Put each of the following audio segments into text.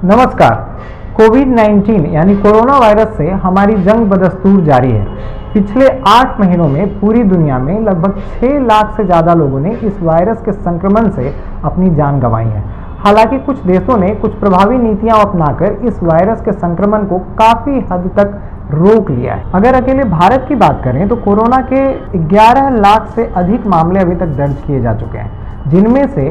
नमस्कार। कोविड-19 यानी corona virus से हमारी जंग बदस्तूर जारी है। पिछले 8 महीनों में पूरी दुनिया में लगभग 6 लाख से ज़्यादा लोगों ने इस वायरस के संक्रमण से अपनी जान गंवाई है। हालांकि कुछ देशों ने कुछ प्रभावी नीतियां अपनाकर इस वायरस के संक्रमण को काफ़ी हद तक रोक लिया है। अगर अकेले भारत की बात करें तो कोरोना के 11 लाख से अधिक मामले अभी तक दर्ज किए जा चुके हैं, जिनमें से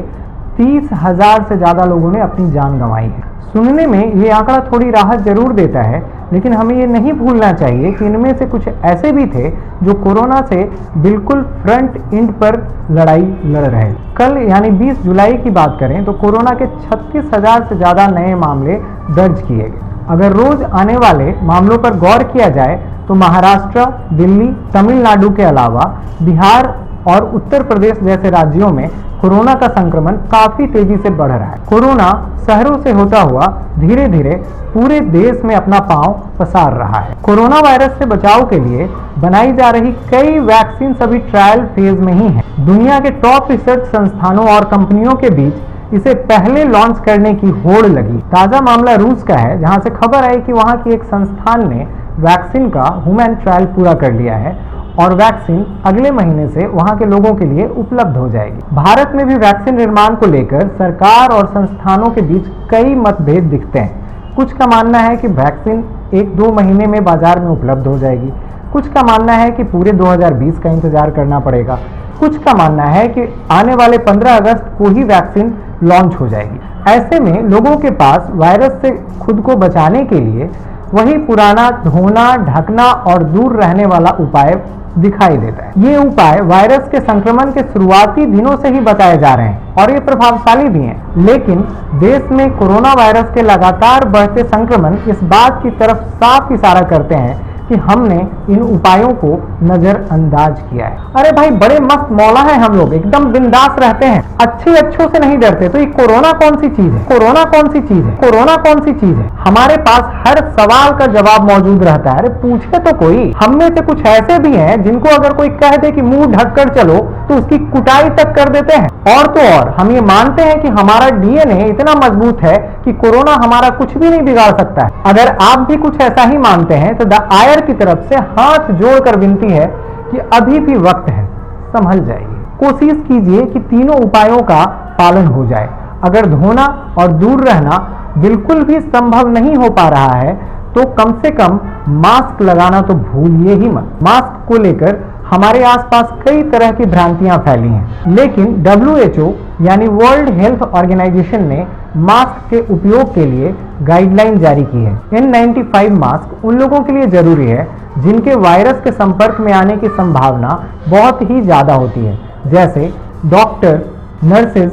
30,000 से ज़्यादा लोगों ने अपनी जान गंवाई है। सुनने में ये आंकड़ा थोड़ी राहत जरूर देता है, लेकिन हमें ये नहीं भूलना चाहिए कि इनमें से कुछ ऐसे भी थे जो कोरोना से बिल्कुल फ्रंट एंड पर लड़ाई लड़ रहे। कल यानी 20 जुलाई की बात करें तो कोरोना के 36,000 से ज़्यादा नए मामले दर्ज किए गए। अगर रोज आने वाले मामलों पर गौर किया जाए तो महाराष्ट्र, दिल्ली, तमिलनाडु के अलावा बिहार और उत्तर प्रदेश जैसे राज्यों में कोरोना का संक्रमण काफी तेजी से बढ़ रहा है। कोरोना शहरों से होता हुआ धीरे धीरे पूरे देश में अपना पांव पसार रहा है। कोरोना वायरस से बचाव के लिए बनाई जा रही कई वैक्सीन सभी ट्रायल फेज में ही है। दुनिया के टॉप रिसर्च संस्थानों और कंपनियों के बीच इसे पहले लॉन्च करने की होड़ लगी। ताजा मामला रूस का है, जहां से खबर आई कि वहां की एक संस्थान ने वैक्सीन का ह्यूमन ट्रायल पूरा कर लिया है और वैक्सीन अगले महीने से वहां के लोगों के लिए उपलब्ध हो जाएगी। भारत में भी वैक्सीन निर्माण को लेकर सरकार और संस्थानों के बीच कई मतभेद दिखते हैं। कुछ का मानना है कि वैक्सीन 1-2 महीने में बाजार में उपलब्ध हो जाएगी। कुछ का मानना है कि पूरे 2020 का इंतजार करना पड़ेगा। कुछ का मानना है कि आने वाले 15 अगस्त को ही वैक्सीन लॉन्च हो जाएगी। ऐसे में लोगों के पास वायरस से खुद को बचाने के लिए वही पुराना धोना, ढकना और दूर रहने वाला उपाय दिखाई देता है। ये उपाय वायरस के संक्रमण के शुरुआती दिनों से ही बताए जा रहे हैं और ये प्रभावशाली भी हैं। लेकिन देश में कोरोना वायरस के लगातार बढ़ते संक्रमण इस बात की तरफ साफ इशारा करते हैं कि हमने इन उपायों को नजरअंदाज किया है। अरे भाई, बड़े मस्त मौला है हम लोग, एकदम बिंदास रहते हैं, अच्छों से नहीं डरते। तो ये कोरोना कौन सी चीज है? कोरोना कौन सी चीज है? कोरोना कौन सी चीज है? हमारे पास हर सवाल का जवाब मौजूद रहता है। अरे पूछे तो कोई। हम में से कुछ ऐसे भी हैं जिनको अगर कोई कह दे कि मुंह ढककर चलो तो उसकी कुटाई तक कर देते हैं। और तो और हम ये मानते हैं कि हमारा डीएनए इतना मजबूत है कि कोरोना हमारा कुछ भी नहीं बिगाड़ सकता है। अगर आप भी कुछ ऐसा ही मानते हैं तो द आयर की तरफ से हाथ जोड़कर विनती है कि अभी भी वक्त है, संभल जाइए। कोशिश कीजिए कि तीनों उपायों का पालन हो जाए। अगर धोना और दूर रहना बिल्कुल भी संभव नहीं हो पा रहा है तो कम से कम मास्क लगाना तो भूलिए ही मत। मास्क को लेकर हमारे आसपास कई तरह की भ्रांतियां फैली हैं, लेकिन WHO यानी वर्ल्ड हेल्थ ऑर्गेनाइजेशन ने मास्क के उपयोग के लिए गाइडलाइन जारी की है। N95 मास्क उन लोगों के लिए जरूरी है जिनके वायरस के संपर्क में आने की संभावना बहुत ही ज्यादा होती है, जैसे डॉक्टर, नर्सेज,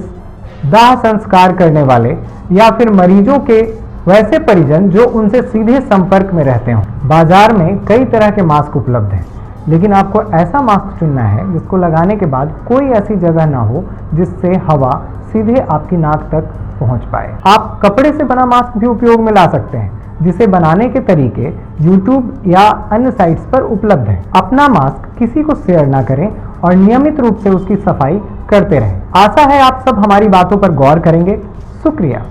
दाह संस्कार करने वाले या फिर मरीजों के वैसे परिजन जो उनसे सीधे संपर्क में रहते हों। बाजार में कई तरह के मास्क उपलब्ध हैं, लेकिन आपको ऐसा मास्क चुनना है जिसको लगाने के बाद कोई ऐसी जगह ना हो जिससे हवा सीधे आपकी नाक तक पहुंच पाए। आप कपड़े से बना मास्क भी उपयोग में ला सकते हैं, जिसे बनाने के तरीके YouTube या अन्य साइट्स पर उपलब्ध हैं। अपना मास्क किसी को शेयर ना करें और नियमित रूप से उसकी सफाई करते रहें। आशा है आप सब हमारी बातों पर गौर करेंगे। शुक्रिया।